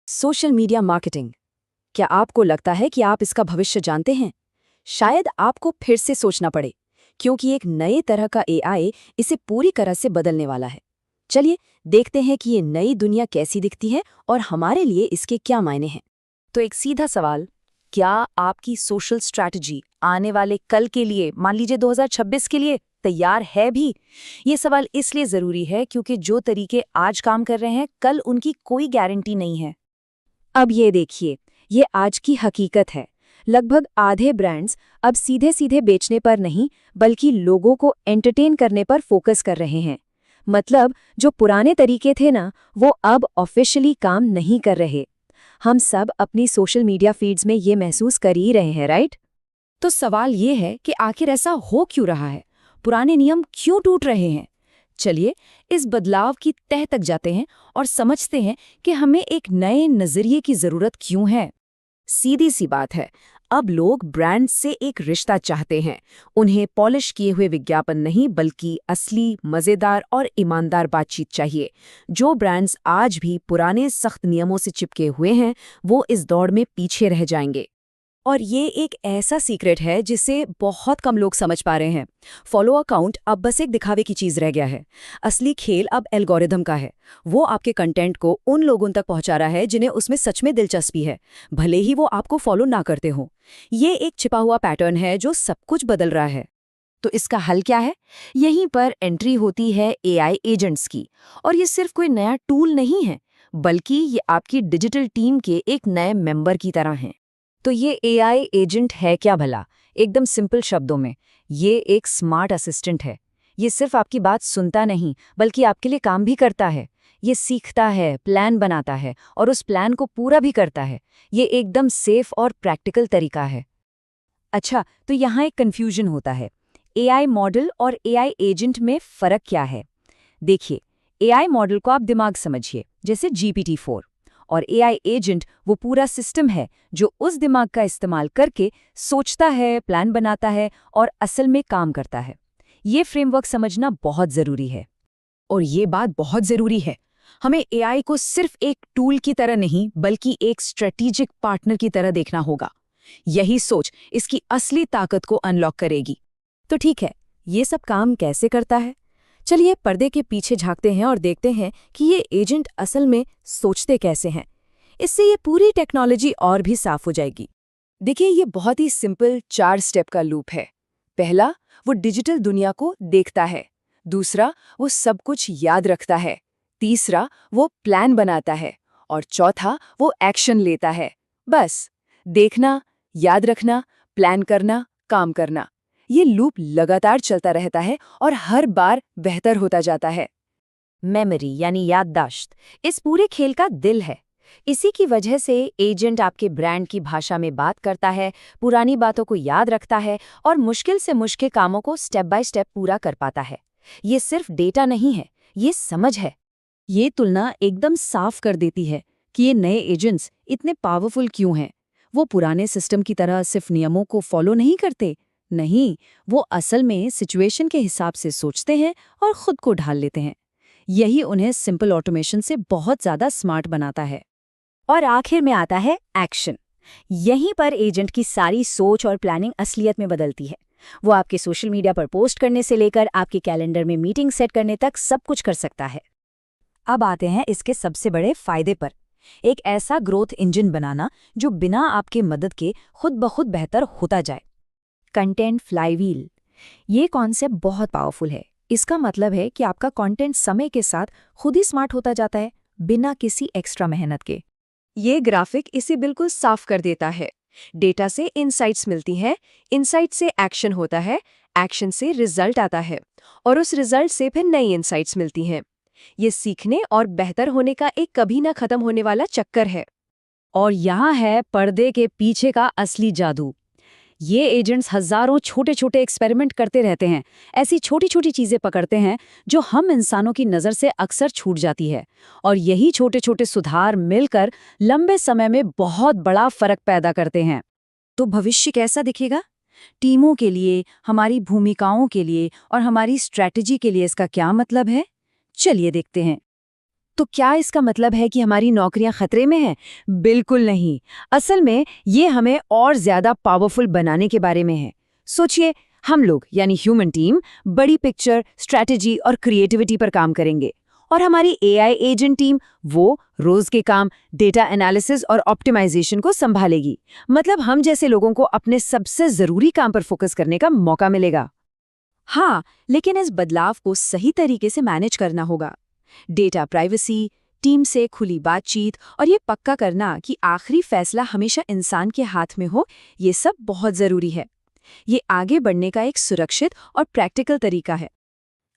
Social media marketing. क्या आपको लगता है कि आप इसका भविष्य जानते हैं? शायद आपको फिर से सोचना पड़े, क्योंकि एक नए तरह का एआई इसे पूरी तरह से बदलने वाला है। चलिए देखते हैं कि ये नई दुनिया कैसी दिखती है और हमारे लिए इसके क्या मायने हैं। तो एक सीधा सवाल, क्या आपकी सोशल स्ट्रैटेजी आने वाले कल के लिए, मान लीजिए 2026 के लिए, तैयार है भी? ये सवाल इसलिए जरूरी है क्योंकि जो तरीके आज काम कर रहे हैं, कल उनकी कोई गारंटी नहीं है। अब ये देखिए, ये आज की हकीकत है। लगभग आधे ब्रांड्स अब सीधे सीधे बेचने पर नहीं, बल्कि लोगों को एंटरटेन करने पर फोकस कर रहे हैं। मतलब जो पुराने तरीके थे ना, वो अब ऑफिशियली काम नहीं कर रहे। हम सब अपनी सोशल मीडिया फीड्स में ये महसूस कर ही रहे हैं, राइट? तो सवाल ये है कि आखिर ऐसा हो क्यों रहा है? पुराने नियम क्यों टूट रहे हैं? चलिए इस बदलाव की तह तक जाते हैं और समझते हैं कि हमें एक नए नजरिए की जरूरत क्यों है। सीधी सी बात है, अब लोग ब्रांड से एक रिश्ता चाहते हैं। उन्हें पॉलिश किए हुए विज्ञापन नहीं, बल्कि असली, मजेदार और ईमानदार बातचीत चाहिए। जो ब्रांड्स आज भी पुराने सख्त नियमों से चिपके हुए हैं, वो इस दौड़ में पीछे रह जाएंगे। और ये एक ऐसा सीक्रेट है जिसे बहुत कम लोग समझ पा रहे हैं। फॉलो अकाउंट अब बस एक दिखावे की चीज रह गया है। असली खेल अब एल्गोरिदम का है। वो आपके कंटेंट को उन लोगों तक पहुंचा रहा है जिन्हें उसमें सच में दिलचस्पी है, भले ही वो आपको फॉलो ना करते हो। ये एक छिपा हुआ पैटर्न है जो सब कुछ बदल रहा है। तो इसका हल क्या है? यहीं पर एंट्री होती है एआई एजेंट्स की। और ये सिर्फ कोई नया टूल नहीं है, बल्कि ये आपकी डिजिटल टीम के एक नए मेंबर की तरह हैं। तो ये एआई एजेंट है क्या भला? एकदम सिंपल शब्दों में, ये एक स्मार्ट असिस्टेंट है। ये सिर्फ आपकी बात सुनता नहीं, बल्कि आपके लिए काम भी करता है। ये सीखता है, प्लान बनाता है और उस प्लान को पूरा भी करता है। ये एकदम सेफ और प्रैक्टिकल तरीका है। अच्छा, तो यहाँ एक कन्फ्यूजन होता है। एआई मॉडल और एआई एजेंट में फ़र्क क्या है? देखिए, एआई मॉडल को आप दिमाग समझिए, जैसे GPT-4। और एआई एजेंट वो पूरा सिस्टम है जो उस दिमाग का इस्तेमाल करके सोचता है, प्लान बनाता है और असल में काम करता है। ये फ्रेमवर्क समझना बहुत ज़रूरी है। और ये बात बहुत ज़रूरी है, हमें एआई को सिर्फ एक टूल की तरह नहीं, बल्कि एक स्ट्रेटेजिक पार्टनर की तरह देखना होगा। यही सोच इसकी असली ताकत को अनलॉक करेगी। तो ठीक है, ये सब काम कैसे करता है? चलिए पर्दे के पीछे झांकते हैं और देखते हैं कि ये एजेंट असल में सोचते कैसे हैं। इससे ये पूरी टेक्नोलॉजी और भी साफ हो जाएगी। देखिए, ये बहुत ही सिंपल 4 स्टेप का लूप है। पहला, वो डिजिटल दुनिया को देखता है। दूसरा, वो सब कुछ याद रखता है। तीसरा, वो प्लान बनाता है। और चौथा, वो एक्शन लेता है। बस देखना, याद रखना, प्लान करना, काम करना। ये लूप लगातार चलता रहता है और हर बार बेहतर होता जाता है। मेमोरी यानी याददाश्त इस पूरे खेल का दिल है। इसी की वजह से एजेंट आपके ब्रांड की भाषा में बात करता है, पुरानी बातों को याद रखता है और मुश्किल से मुश्किल कामों को स्टेप बाय स्टेप पूरा कर पाता है। ये सिर्फ डेटा नहीं है, ये समझ है। ये तुलना एकदम साफ कर देती है कि ये नए एजेंट्स इतने पावरफुल क्यों हैं। वो पुराने सिस्टम की तरह सिर्फ नियमों को फॉलो नहीं करते। नहीं, वो असल में सिचुएशन के हिसाब से सोचते हैं और खुद को ढाल लेते हैं। यही उन्हें सिंपल ऑटोमेशन से बहुत ज़्यादा स्मार्ट बनाता है। और आखिर में आता है एक्शन। यहीं पर एजेंट की सारी सोच और प्लानिंग असलियत में बदलती है। वो आपके सोशल मीडिया पर पोस्ट करने से लेकर आपके कैलेंडर में मीटिंग सेट करने तक सब कुछ कर सकता है। अब आते हैं इसके सबसे बड़े फायदे पर। एक ऐसा ग्रोथ इंजन बनाना जो बिना आपके मदद के खुद ब खुद बेहतर होता जाए। कंटेंट फ्लाईव्हील, ये कॉन्सेप्ट बहुत पावरफुल है। इसका मतलब है कि आपका कंटेंट समय के साथ खुद ही स्मार्ट होता जाता है, बिना किसी एक्स्ट्रा मेहनत के। ये ग्राफिक इसे बिल्कुल साफ कर देता है। डेटा से इनसाइट्स मिलती हैं, इनसाइट से एक्शन होता है, एक्शन से रिजल्ट आता है और उस रिजल्ट से फिर नई इनसाइट्स मिलती हैं। ये सीखने और बेहतर होने का एक कभी ना खत्म होने वाला चक्कर है। और यहाँ है पर्दे के पीछे का असली जादू। ये एजेंट्स हजारों छोटे छोटे एक्सपेरिमेंट करते रहते हैं। ऐसी छोटी छोटी चीजें पकड़ते हैं जो हम इंसानों की नज़र से अक्सर छूट जाती है। और यही छोटे छोटे सुधार मिलकर लंबे समय में बहुत बड़ा फर्क पैदा करते हैं। तो भविष्य कैसा दिखेगा? टीमों के लिए, हमारी भूमिकाओं के लिए और हमारी स्ट्रैटेजी के लिए इसका क्या मतलब है? चलिए देखते हैं। तो क्या इसका मतलब है कि हमारी नौकरियां खतरे में हैं? बिल्कुल नहीं। असल में ये हमें और ज्यादा पावरफुल बनाने के बारे में है। सोचिए, हम लोग यानी ह्यूमन टीम बड़ी पिक्चर, स्ट्रैटेजी और क्रिएटिविटी पर काम करेंगे और हमारी एआई एजेंट टीम वो रोज के काम, डेटा एनालिसिस और ऑप्टिमाइजेशन को संभालेगी। मतलब हम जैसे लोगों को अपने सबसे जरूरी काम पर फोकस करने का मौका मिलेगा। हाँ, लेकिन इस बदलाव को सही तरीके से मैनेज करना होगा। डेटा प्राइवेसी, टीम से खुली बातचीत और ये पक्का करना कि आखिरी फैसला हमेशा इंसान के हाथ में हो, ये सब बहुत जरूरी है। ये आगे बढ़ने का एक सुरक्षित और प्रैक्टिकल तरीका है।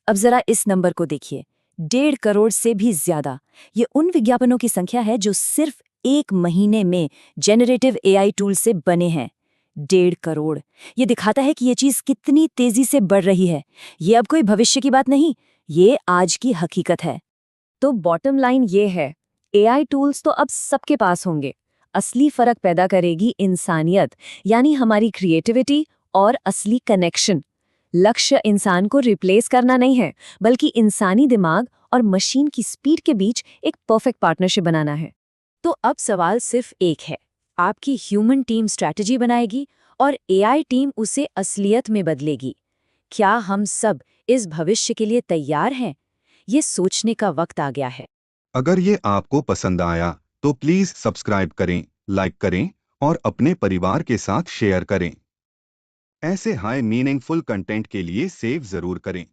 अब जरा इस नंबर को देखिए, 1.5 करोड़ से भी ज्यादा। ये उन विज्ञापनों की संख्या है जो सिर्फ 1 महीने में जेनरेटिव एआई टूल से बने हैं। 1.5 करोड़। ये दिखाता है कि ये चीज कितनी तेजी से बढ़ रही है। ये अब कोई भविष्य की बात नहीं, ये आज की हकीकत है। तो बॉटम लाइन ये है, एआई टूल्स तो अब सबके पास होंगे। असली फर्क पैदा करेगी इंसानियत, यानी हमारी क्रिएटिविटी और असली कनेक्शन। लक्ष्य इंसान को रिप्लेस करना नहीं है, बल्कि इंसानी दिमाग और मशीन की स्पीड के बीच एक परफेक्ट पार्टनरशिप बनाना है। तो अब सवाल सिर्फ एक है, आपकी ह्यूमन टीम स्ट्रैटेजी बनाएगी और एआई टीम उसे असलियत में बदलेगी। क्या हम सब इस भविष्य के लिए तैयार हैं? ये सोचने का वक्त आ गया है। अगर ये आपको पसंद आया तो प्लीज सब्सक्राइब करें, लाइक करें और अपने परिवार के साथ शेयर करें। ऐसे हाई मीनिंगफुल कंटेंट के लिए सेव जरूर करें।